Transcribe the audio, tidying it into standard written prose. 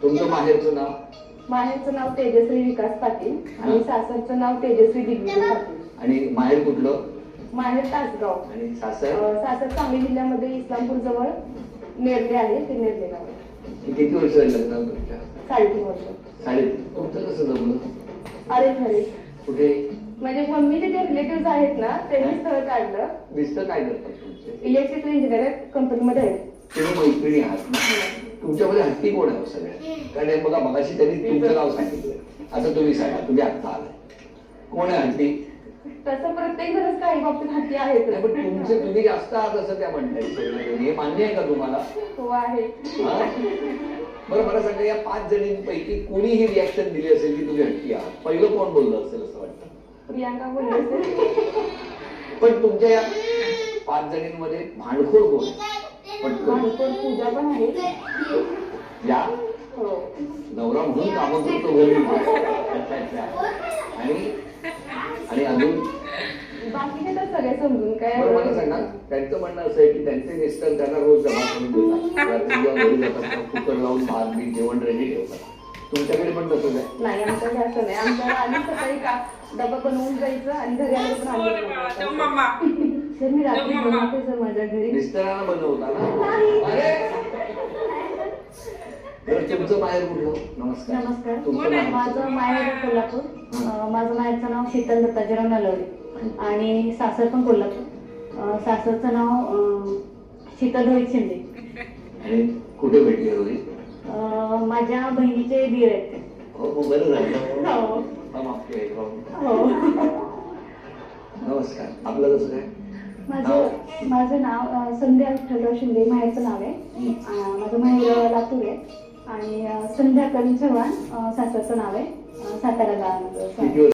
तुमचं माहेरचं नाव? माहेरचं नाव तेजश्री विकास पाटील आणि सासरचं नाव तेजश्री दिग्विजय पाटील. आणि माहेर कुठलं? माहेर तासगाव. आणि सासर? सासर सांगली जिल्ह्यामध्ये इस्लामपूर जवळ नेरले आहे, ते नेरले गाव. किती वर्ष झाली लग्नाला तुमच्या? 3.5 वर्ष. 3.5. तुमचं कसं जमलं? अरे खरे कुठे? म्हणजे मम्मीचे जे रिलेटिव्ह आहेत ना त्यांनी स्थळ काढलं. मिस्टर काय करतात तुमचे? इलेक्ट्रिकल इंजिनियर कंपनीमध्ये आहेत. तुम्ही मैत्रिणी आहात ना? तुमच्यामध्ये हत्ती कोण आहे सगळ्या? कारण हे बघा मगाशी त्यांनी तुमचं नाव सांगितलं, आता तुम्ही सांगा, तुम्ही आत्ता आलाय, कोण आहे हत्ती? तसं प्रत्येक जणच काही बाबतीत हत्ती आहेत. पण तुमचे तुम्ही जास्त आहात असं त्या म्हणताय, हे मान्य आहे का तुम्हाला? हो आहे. बरं मला सांगा, या 5 जणींपैकी कोणी ही रिॲक्शन दिली असेल की तुम्ही हत्ती आहात? पहिलं कोण बोललं असेल असं वाटतं? प्रियांका बोलले असेल. पण तुमच्या या 5 जणींमध्ये भांडखोर कोण आहे? भांडखोर पूजा पण आहे. या हो. नवरा म्हणून कामं करतो घरी. आणि अजून बाकीचे तर सगळे समजून काय. बरं मला सांगा, त्यांचं म्हणणं असं आहे की त्यांचे मिस्टर त्यांना रोज जमा करून देतात, घरी जातात, कुकर लावून भात बीत जेवण रेडी ठेवतात. तुमच्याकडे पण तसंच आहे? नाही, आमच्याकडे असं नाही. आमच्याकडे आम्ही सकाळी का डबा बनवून जायचं आणि घरी आले पण आम्ही सर मी रात्री बनवते सर माझ्या घरी. मिस्टरांना बनवता ना? अरे तुमचं माहेर कुठलं? नमस्कार. नमस्कार. माझं माहेर कोल्हापूर. माझं माहेरचं नाव शीतल दत्ताजीराव नलवडे आणि सासर पण कोल्हापूर. सासरचं नाव शीतल रोहित शिंदे. आणि कुठे भेटले रोहित? माझ्या बहिणीचे दीर आहेत ते. हो बरं झालं. हो. नमस्कार. आपलं कसं काय? माझं नाव संध्या विठ्ठलराव शिंदे माहेरचं नाव आहे. माझं माहेर लातूर आहे आणि संध्या कवी चव्हाण सासरचं नाव आहे. सातारा गावामध्ये.